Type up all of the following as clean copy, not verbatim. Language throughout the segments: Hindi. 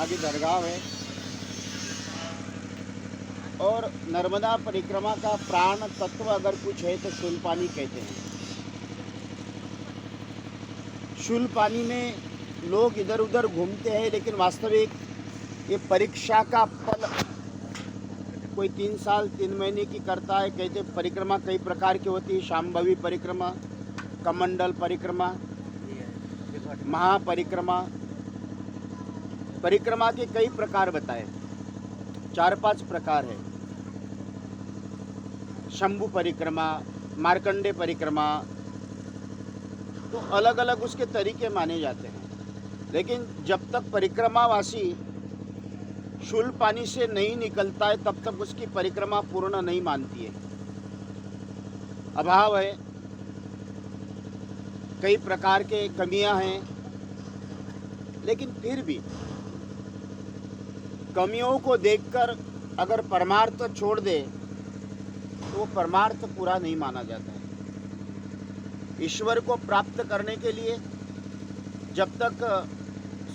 आगे दरगाह है। और नर्मदा परिक्रमा का प्राण तत्व अगर कुछ है तो शूलपानी कहते हैं। शूलपानी में लोग इधर उधर घूमते हैं, लेकिन वास्तविक ये परीक्षा का फल कोई 3 साल 3 महीने की करता है। कहते परिक्रमा कई प्रकार की होती है, शाम्भवी परिक्रमा, कमंडल परिक्रमा, महापरिक्रमा। परिक्रमा के कई प्रकार बताए, 4-5 प्रकार है। शंभु परिक्रमा, मार्कंडे परिक्रमा, तो अलग अलग उसके तरीके माने जाते हैं। लेकिन जब तक परिक्रमावासी शूलपानी से नहीं निकलता है तब तक उसकी परिक्रमा पूर्ण नहीं मानती है। अभाव है, कई प्रकार के कमियां हैं, लेकिन फिर भी कमियों को देखकर अगर परमार्थ छोड़ दे तो वो परमार्थ पूरा नहीं माना जाता है। ईश्वर को प्राप्त करने के लिए जब तक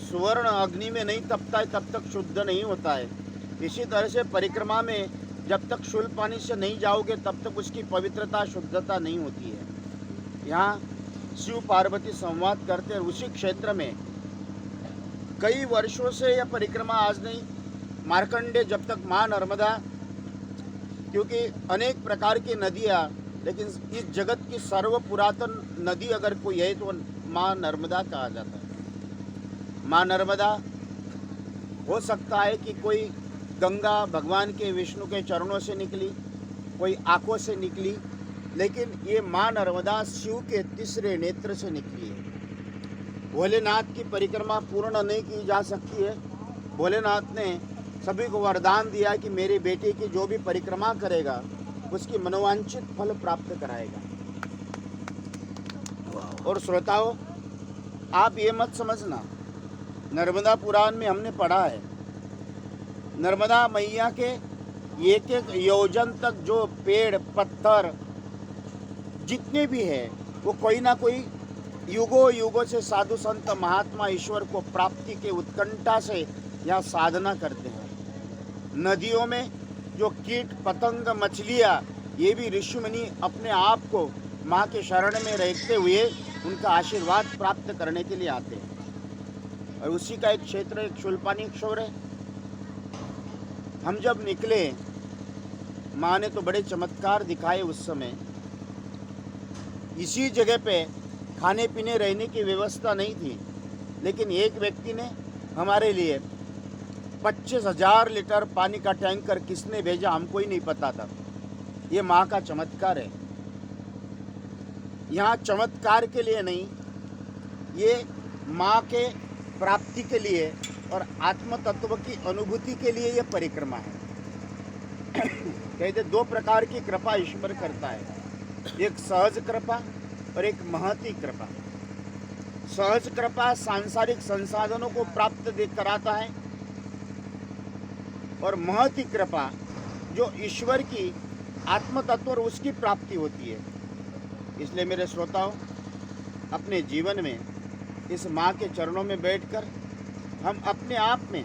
सुवर्ण अग्नि में नहीं तपता है तब तक शुद्ध नहीं होता है। इसी तरह से परिक्रमा में जब तक शूलपानी से नहीं जाओगे तब तक उसकी पवित्रता शुद्धता नहीं होती है। यहाँ शिव पार्वती संवाद करते हैं। उसी क्षेत्र में कई वर्षों से यह परिक्रमा आज नहीं, मार्कंडे जब तक माँ नर्मदा, क्योंकि अनेक प्रकार की नदियाँ, लेकिन इस जगत की सर्व पुरातन नदी अगर कोई है तो माँ नर्मदा कहा जाता है। माँ नर्मदा, हो सकता है कि कोई गंगा भगवान के विष्णु के चरणों से निकली, कोई आंखों से निकली, लेकिन ये माँ नर्मदा शिव के तीसरे नेत्र से निकली है। भोलेनाथ की परिक्रमा पूर्ण नहीं की जा सकती है। भोलेनाथ ने सभी को वरदान दिया कि मेरी बेटी की जो भी परिक्रमा करेगा उसकी मनोवांछित फल प्राप्त कराएगा। और श्रोताओं, आप ये मत समझना, नर्मदा पुराण में हमने पढ़ा है, नर्मदा मैया के एक एक योजन तक जो पेड़ पत्थर जितने भी है वो कोई ना कोई युगों युगों से साधु संत महात्मा ईश्वर को प्राप्ति के उत्कंठा से यहाँ साधना करते हैं। नदियों में जो कीट पतंग मछलियाँ, ये भी ऋषि मुनि अपने आप को माँ के शरण में रहते हुए उनका आशीर्वाद प्राप्त करने के लिए आते हैं। और उसी का एक क्षेत्र एक शूलपानी क्षोर है। हम जब निकले, माँ ने तो बड़े चमत्कार दिखाए उस समय। इसी जगह पे खाने पीने रहने की व्यवस्था नहीं थी, लेकिन एक व्यक्ति ने हमारे लिए 25,000 लीटर पानी का टैंकर किसने भेजा हमको ही नहीं पता था। ये माँ का चमत्कार है। यहाँ चमत्कार के लिए नहीं, ये माँ के प्राप्ति के लिए और आत्म तत्व की अनुभूति के लिए ये परिक्रमा है। कहते 2 प्रकार की कृपा ईश्वर करता है, एक सहज कृपा और एक महती कृपा। सहज कृपा सांसारिक संसाधनों को प्राप्त कराता है, और महती कृपा जो ईश्वर की आत्म तत्व और उसकी प्राप्ति होती है। इसलिए मेरे श्रोताओं, अपने जीवन में इस माँ के चरणों में बैठकर हम अपने आप में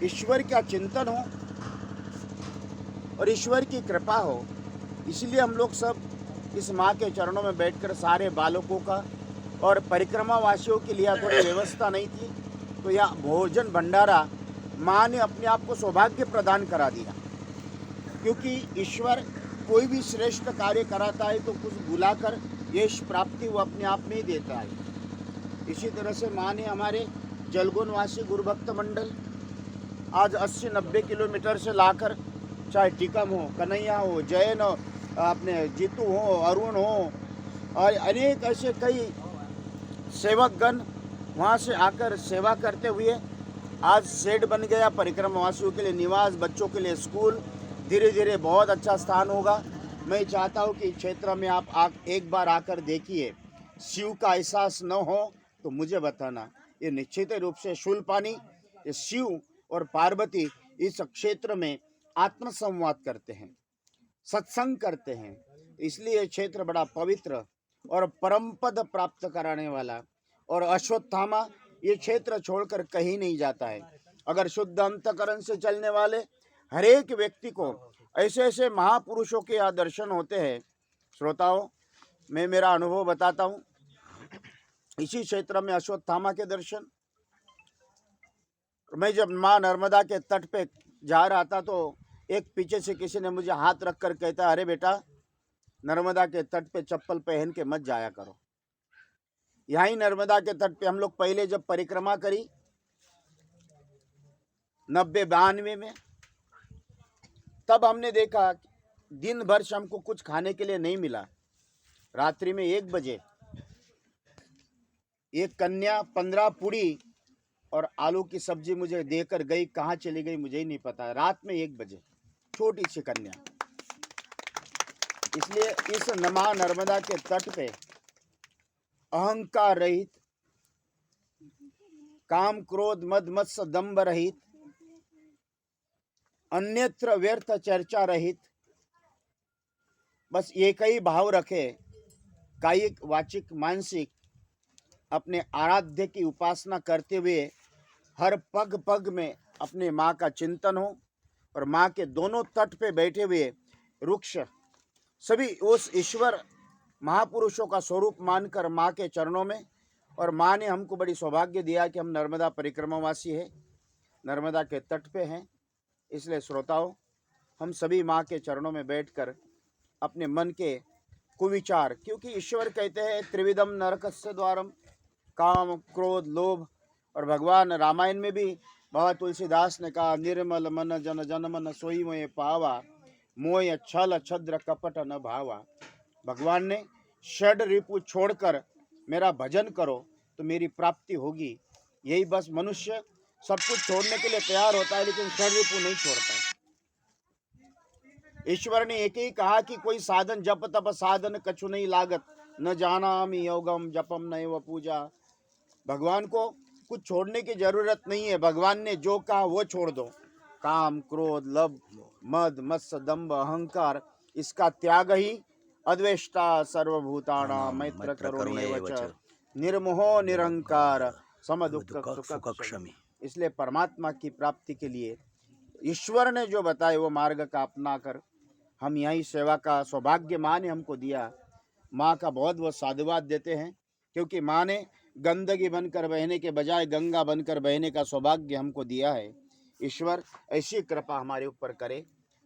ईश्वर का चिंतन हो और ईश्वर की कृपा हो। इसलिए हम लोग सब इस माँ के चरणों में बैठकर सारे बालकों का और परिक्रमा वासियों के लिए थोड़ी व्यवस्था नहीं थी, तो यहाँ भोजन भंडारा माँ ने अपने आप को सौभाग्य प्रदान करा दिया। क्योंकि ईश्वर कोई भी श्रेष्ठ कार्य कराता है तो कुछ बुलाकर यश प्राप्ति वो अपने आप में ही देता है। इसी तरह से माँ ने हमारे जलगुनवासी गुरुभक्त मंडल आज 80-90 किलोमीटर से लाकर, चाहे टिकम हो, कन्हैया हो, जैन हो, अपने जीतू हो, अरुण हो, और अनेक ऐसे कई सेवकगण वहाँ से आकर सेवा करते हुए आज शेड बन गया परिक्रमावासियों के लिए, निवास, बच्चों के लिए स्कूल। धीरे धीरे बहुत अच्छा स्थान होगा। मैं चाहता हूँ कि क्षेत्र में आप एक बार आकर देखिए। शिव का एहसास न हो तो मुझे बताना। ये निश्चित रूप से शूलपानी, ये शिव और पार्वती इस क्षेत्र में आत्मसंवाद करते हैं, सत्संग करते हैं। इसलिए क्षेत्र बड़ा पवित्र और परम पद प्राप्त कराने वाला। और अश्वत्थामा ये क्षेत्र छोड़कर कहीं नहीं जाता है। अगर शुद्ध अंतकरण से चलने वाले हर एक व्यक्ति को ऐसे ऐसे महापुरुषों के यहाँ दर्शन होते हैं। श्रोताओं, मैं मेरा अनुभव बताता हूँ। इसी क्षेत्र में अश्वत्थामा के दर्शन, मैं जब माँ नर्मदा के तट पे जा रहा था तो एक पीछे से किसी ने मुझे हाथ रख कर कहता, अरे बेटा, नर्मदा के तट पे चप्पल पहन के मत जाया करो। यहीं नर्मदा के तट पे हम लोग पहले जब परिक्रमा करी 90-92 में, तब हमने देखा दिन भर हमको कुछ खाने के लिए नहीं मिला। रात्रि में 1 बजे एक कन्या 15 पूड़ी और आलू की सब्जी मुझे देकर गई, कहाँ चली गई मुझे ही नहीं पता। रात में 1 बजे छोटी सी कन्या। इसलिए इस नमा नर्मदा के तट पे अहंकार रहित, काम क्रोध मद मत्स्य दंभ रहित, अन्यत्र व्यर्थ चर्चा रहित, बस एक ही भाव रखे, कायिक वाचिक मानसिक अपने आराध्य की उपासना करते हुए हर पग पग में अपने माँ का चिंतन हो, और माँ के दोनों तट पे बैठे हुए वृक्ष सभी उस ईश्वर महापुरुषों का स्वरूप मानकर माँ के चरणों में, और माँ ने हमको बड़ी सौभाग्य दिया कि हम नर्मदा परिक्रमावासी हैं, नर्मदा के तट पे हैं। इसलिए श्रोताओं, हम सभी माँ के चरणों में बैठकर अपने मन के कुविचार, क्योंकि ईश्वर कहते हैं त्रिविधम नरकस्य द्वारम, काम क्रोध लोभ, और भगवान रामायण में भी बाबा तुलसीदास ने कहा, निर्मल मन जन जन मन सोई मोय पावा, मोय छल छद्र कपट न भावा। भगवान ने षड रिपु छोड़कर मेरा भजन करो तो मेरी प्राप्ति होगी। यही बस मनुष्य सब कुछ छोड़ने के लिए तैयार होता है, लेकिन षड रिपु नहीं छोड़ता है। ईश्वर ने एक ही कहा कि कोई साधन जप तप साधन कछु नहीं लागत, न जानामि योगम जपम नैव पूजा। भगवान को कुछ छोड़ने की जरूरत नहीं है। भगवान ने जो कहा वो छोड़ दो। काम क्रोध लोभ मद मत्स्य दंभ अहंकार, इसका त्याग ही अद्वेष्टा सर्वभूतानां मैत्र करुणैव च निर्मोहो निरंकार समदुःख सुख क्षमी। इसलिए परमात्मा की प्राप्ति के लिए ईश्वर ने जो बताए वो मार्ग का अपना कर हम यही सेवा का सौभाग्य माँ ने हमको दिया। माँ का बहुत बहुत साधुवाद देते हैं, क्योंकि माँ ने गंदगी बनकर बहने के बजाय गंगा बनकर बहने का सौभाग्य हमको दिया है। ईश्वर ऐसी कृपा हमारे ऊपर करे,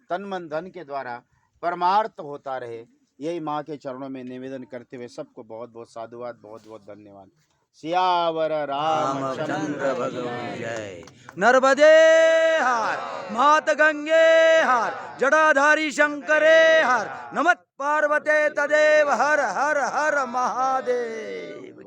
तन मन धन के द्वारा परमार्थ होता रहे। यही माँ के चरणों में निवेदन करते हुए सबको बहुत बहुत साधुवाद, बहुत बहुत धन्यवाद। सियावर रामचंद्र भगवान जय। नर्मदे हार, मात गंगे हार, जटाधारी शंकरे हार, नमः पार्वते तदेव हर हर हर महादेव।